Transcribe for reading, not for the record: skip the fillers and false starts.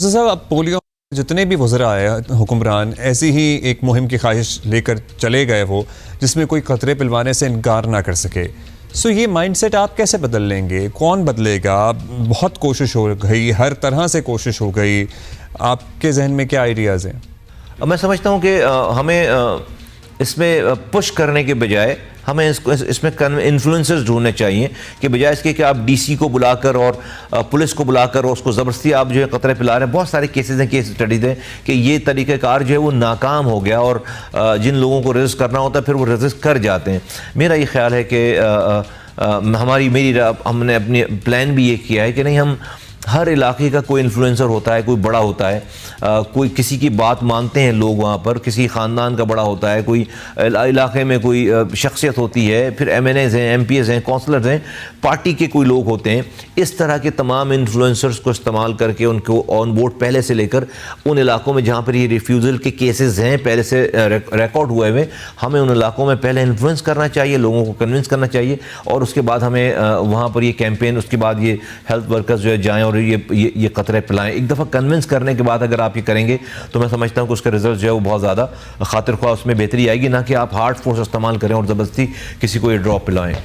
तो साहब, अब पोलियो जितने भी वज़रा आए हुक्मरान ऐसी ही एक मुहिम की ख्वाहिश लेकर चले गए वो, जिसमें कोई खतरे पिलवाने से इनकार ना कर सके। सो ये माइंडसेट आप कैसे बदल लेंगे? कौन बदलेगा? बहुत कोशिश हो गई, हर तरह से कोशिश हो गई, आपके जहन में क्या आइडियाज़ हैं? मैं समझता हूँ कि हमें इसमें पुश करने के बजाय हमें इसमें इन्फ्लुएंसर्स ढूंढने चाहिए कि बजाय इसके कि आप डीसी को बुलाकर और पुलिस को बुलाकर और उसको ज़बरदस्ती आप जो है कतरे पिला रहे हैं। बहुत सारे केसेस हैं, केस स्टडीज़ हैं कि ये तरीक़ाकार जो है वो नाकाम हो गया और जिन लोगों को रजिस्ट करना होता है फिर वो रजिस्ट कर जाते हैं। मेरा ये ख्याल है कि हमने अपनी प्लान भी ये किया है कि नहीं, हम हर इलाके का कोई इन्फ्लुएंसर होता है, कोई बड़ा होता है, कोई किसी की बात मानते हैं लोग वहाँ पर, किसी ख़ानदान का बड़ा होता है, कोई इलाके में कोई शख्सियत होती है, फिर MNAs हैं, MPs हैं, काउंसलर्स हैं, पार्टी के कोई लोग होते हैं। इस तरह के तमाम इन्फ्लुएंसर्स को इस्तेमाल करके उनको ऑन बोर्ड पहले से लेकर उन इलाकों में जहाँ पर ये रिफ्यूज़ल के केसेस हैं पहले से रिकॉर्ड हुए हुए, हमें उन इलाकों में पहले इन्फ्लुएंस करना चाहिए, लोगों को कन्विंस करना चाहिए और उसके बाद हमें वहाँ पर ये कैंपेन, उसके बाद ये हेल्थ वर्कर्स जो है जाएँ और ये कतरे पिलाएं। एक दफ़ा कन्विंस करने के बाद अगर आप ये करेंगे तो मैं समझता हूँ कि उसका रिजल्ट जो है वो बहुत ज़्यादा खातिर ख्वाह उसमें बेहतरी आएगी, ना कि आप हार्ड फोर्स इस्तेमाल करें और ज़बरदस्ती किसी को ये ड्रॉप पिलाएं।